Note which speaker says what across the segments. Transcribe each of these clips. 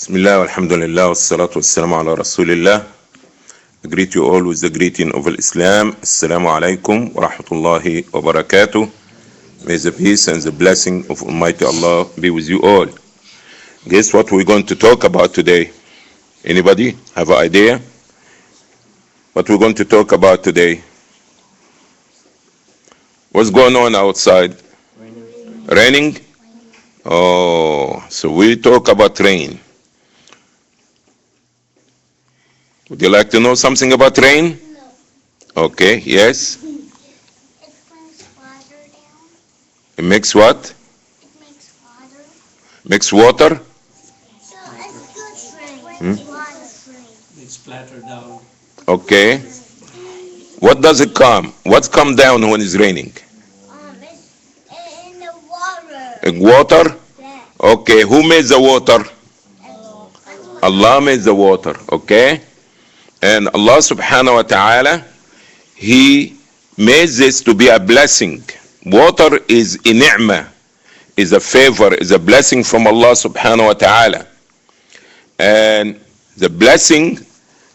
Speaker 1: Bismillah, alhamdulillah, wassalatu wassalamu ala rasulillah. I greet you all with the greeting of Islam. Assalamu alaikum wa rahmatullahi wa barakatuh. May the peace and the blessing of Almighty Allah be with you all. Guess what we're going to talk about today? Anybody have an idea? What we're going to talk about today? What's going on outside? Raining? Oh, so we talk about rain. Would you like to know something about rain? No. Okay, yes?
Speaker 2: It brings water down.
Speaker 1: It makes what?
Speaker 2: It makes water.
Speaker 1: Makes water?
Speaker 2: So it's good rain. Water rain.
Speaker 3: It's splattered down.
Speaker 1: Okay. What does it come? What's come down when it's raining?
Speaker 2: It's in the water.
Speaker 1: Water?
Speaker 2: Yeah.
Speaker 1: Okay, who made the water? Allah made the water, okay? And Allah subhanahu wa ta'ala, He made this to be a blessing. Water is a ni'mah, is a favor, is a blessing from Allah subhanahu wa ta'ala. And the blessing,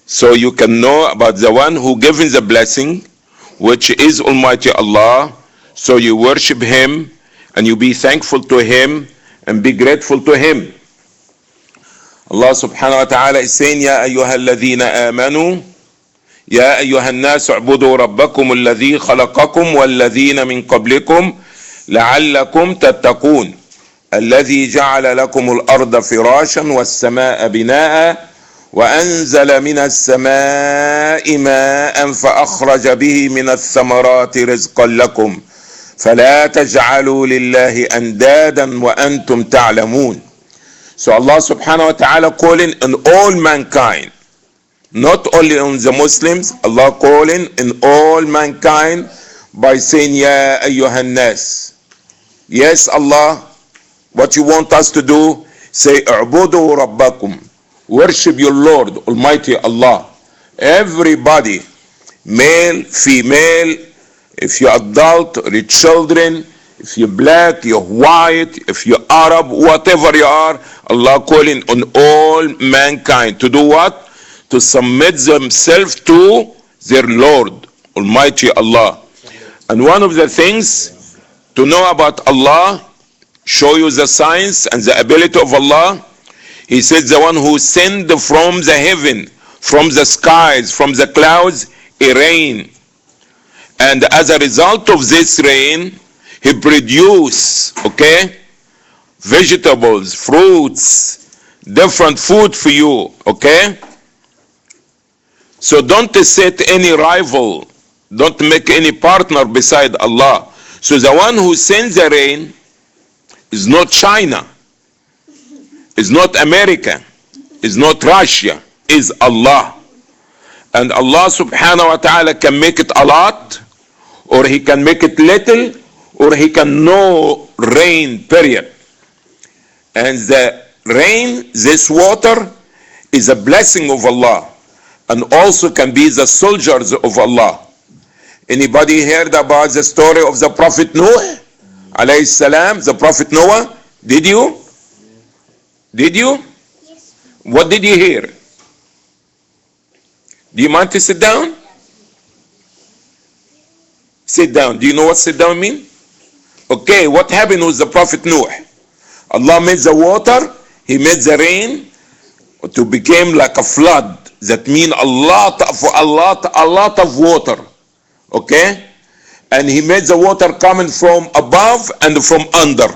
Speaker 1: so you can know about the one who given the blessing, which is Almighty Allah, so you worship Him, and you be thankful to Him, and be grateful to Him. Allah subhanahu wa ta'ala is saying, يا أيها الذين آمنوا يا أيها الناس اعبدوا ربكم الذي خلقكم والذين من قبلكم لعلكم تتقون الذي جعل لكم الأرض فراشا والسماء بناء وأنزل من السماء ماء فأخرج به من الثمرات رزقا لكم فلا تجعلوا لله أندادا وأنتم تعلمون. So Allah subhanahu wa ta'ala calling on all mankind, not only on the Muslims, Allah calling in all mankind by saying, Ya ayyuhan nas. Yes, Allah, what you want us to do, say, U'budu rabbakum, worship your Lord, Almighty Allah. Everybody, male, female, if you're adult or your children, if you're black, you're white, if you're Arab, whatever you are, Allah calling on all mankind to do what? To submit themselves to their Lord, Almighty Allah. And one of the things to know about Allah, show you the science and the ability of Allah, He said the one who sent from the heaven, from the skies, from the clouds, a rain. And as a result of this rain, He produce, okay, vegetables, fruits, different food for you, okay? So don't set any rival, don't make any partner beside Allah. So the one who sends the rain is not China, is not America, is not Russia, is Allah. And Allah subhanahu wa ta'ala can make it a lot, or He can make it little, or He can no rain, period. And the rain, this water, is a blessing of Allah, and also can be the soldiers of Allah. Anybody heard about the story of the Prophet Noah? Alayhi salam, the Prophet Noah? Did you? Did you?
Speaker 2: Yes.
Speaker 1: What did you hear? Do you mind to sit down? Sit down. Do you know what sit down mean? Okay, what happened with the Prophet Noah? Allah made the water, He made the rain to become like a flood. That means a lot of water. Okay? And He made the water coming from above and from under.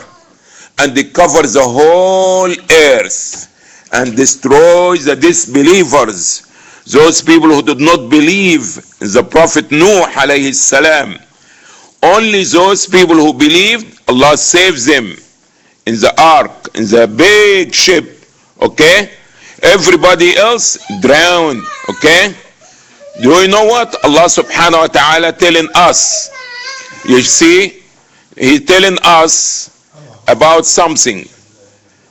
Speaker 1: And it covers the whole earth and destroys the disbelievers. Those people who did not believe in the Prophet Nuh alayhi salam. Only those people who believed, Allah saves them in the ark, in the big ship, okay? Everybody else drowned, okay? Do you know what Allah subhanahu wa ta'ala telling us? You see, He's telling us about something.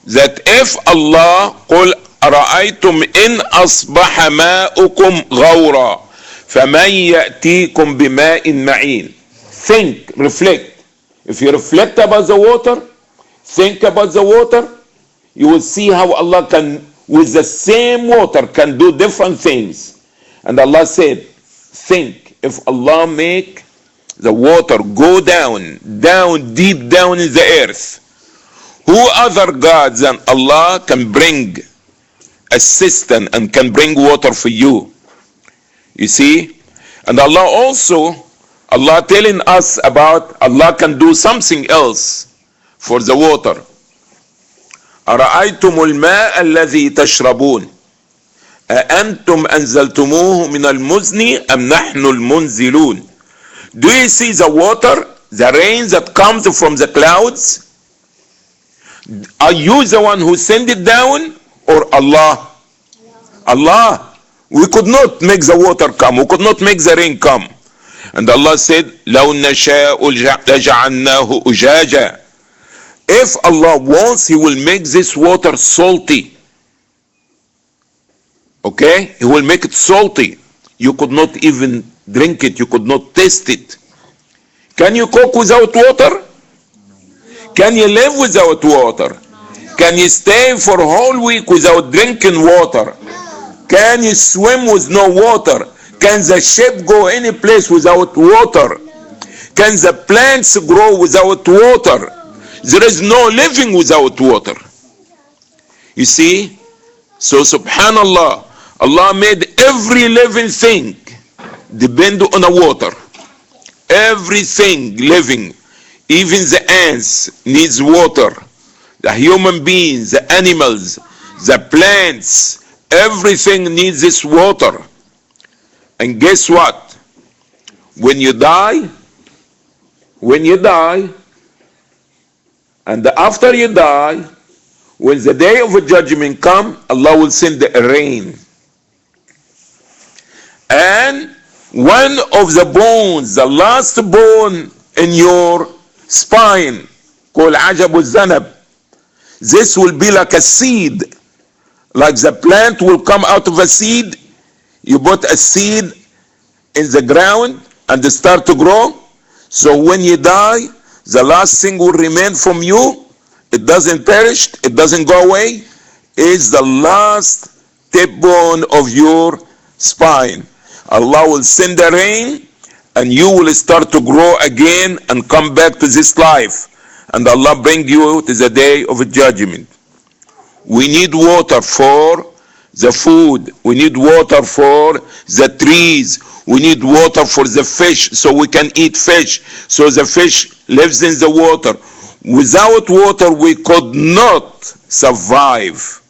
Speaker 1: That if Allah قل أرأيتم إن أصبح ماؤكم غورا فمن يأتيكم بماء معين. Think, reflect. If you reflect about the water, think about the water, you will see how Allah can with the same water can do different things. And Allah said, think, if Allah make the water go down, deep down in the earth, who other gods than Allah can bring assistance and can bring water for you? You see? And Allah telling us about Allah can do something else for the water. أرأيتم الماء الذي تشربون أأنتم أنزلتموه من المزن أم نحن المنزلون. Do you see the water, the rain that comes from the clouds? Are you the one who send it down or Allah? Allah. We could not make the water come. We could not make the rain come. And Allah said, لو نشاء لجعلناه أجاجا. If Allah wants, He will make this water salty. Okay? He will make it salty. You could not even drink it. You could not taste it. Can you cook without water? Can you live without water? Can you stay for a whole week without drinking water? Can you swim with no water? Can the ship go any place without water? Can the plants grow without water? There is no living without water. You see? So subhanallah, Allah made every living thing depend on the water. Everything living, even the ants needs water. The human beings, the animals, the plants, everything needs this water. And guess what? When you die, and after you die, when the day of judgment come, Allah will send the rain. And one of the bones, the last bone in your spine, called Ajabu Zanab, this will be like a seed. Like the plant will come out of a seed. You put a seed in the ground and they start to grow. So when you die, the last thing will remain from you. It doesn't perish, it doesn't go away. It's the last tip bone of your spine. Allah will send the rain and you will start to grow again and come back to this life. And Allah bring you to the day of judgment. We need water for the food. We need water for the trees. We need water for the fish so we can eat fish. So the fish lives in the water. Without water we could not survive.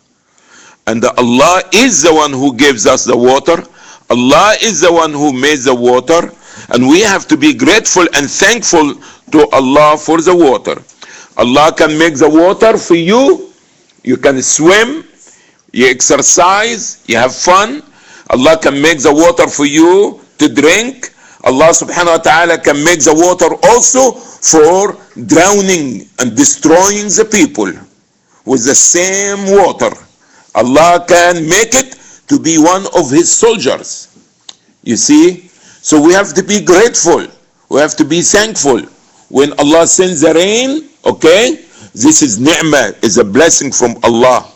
Speaker 1: And Allah is the one who gives us the water. Allah is the one who made the water. And we have to be grateful and thankful to Allah for the water. Allah can make the water for you. You can swim, you exercise, you have fun. Allah can make the water for you to drink. Allah subhanahu wa ta'ala can make the water also for drowning and destroying the people with the same water. Allah can make it to be one of His soldiers. You see? So we have to be grateful. We have to be thankful. When Allah sends the rain, okay, this is ni'mah, is a blessing from Allah.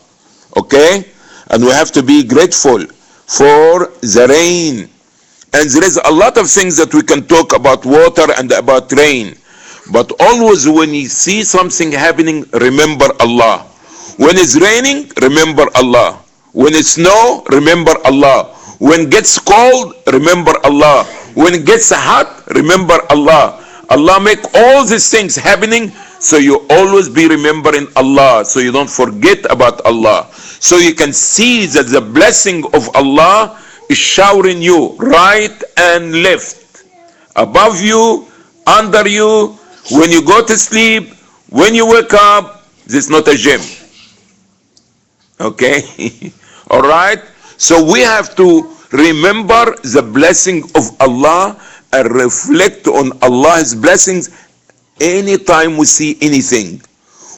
Speaker 1: Okay? And we have to be grateful for the rain. And there is a lot of things that we can talk about water and about rain. But always when you see something happening, remember Allah. When it's raining, remember Allah. When it's snow, remember Allah. When it gets cold, remember Allah. When it gets hot, remember Allah. Allah make all these things happening, so you always be remembering Allah, so you don't forget about Allah. So you can see that the blessing of Allah is showering you right and left, above you, under you, when you go to sleep, when you wake up. This is not a gym. Okay? Alright? So we have to remember the blessing of Allah and reflect on Allah's blessings anytime we see anything.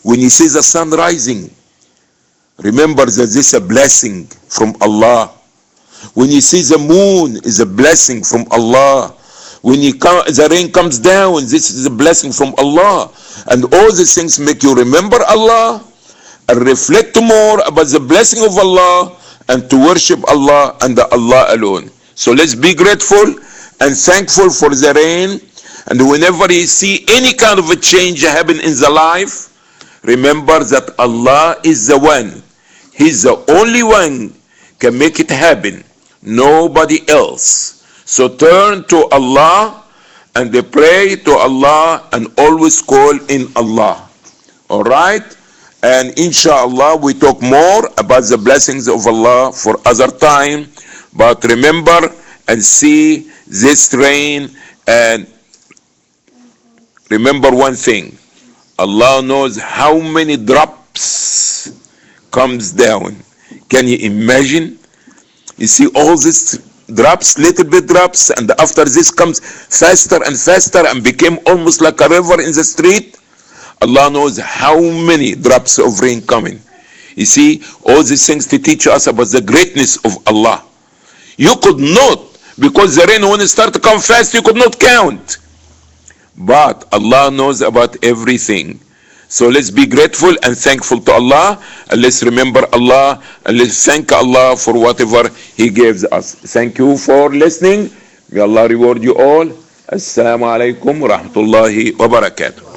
Speaker 1: When you see the sun rising, remember that this is a blessing from Allah. When you see the moon, is a blessing from Allah. When the rain comes down, this is a blessing from Allah. And all these things make you remember Allah and reflect more about the blessing of Allah and to worship Allah and Allah alone. So let's be grateful and thankful for the rain. And whenever you see any kind of a change happen in the life, remember that Allah is the one. He's the only one can make it happen. Nobody else. So turn to Allah and they pray to Allah and always call in Allah. Alright? And inshallah we talk more about the blessings of Allah for other time. But remember and see this rain and remember one thing. Allah knows how many drops comes down. Can you imagine? You see all these drops, little bit drops, and after this comes faster and faster and became almost like a river in the street. Allah knows how many drops of rain coming. You see, all these things to teach us about the greatness of Allah. You could not, because the rain when it started to come fast, you could not count. But Allah knows about everything. So let's be grateful and thankful to Allah, and let's remember Allah, and let's thank Allah for whatever He gives us. Thank you for listening. May Allah reward you all. Assalamu alaikum wa rahmatullahi wa barakatuh.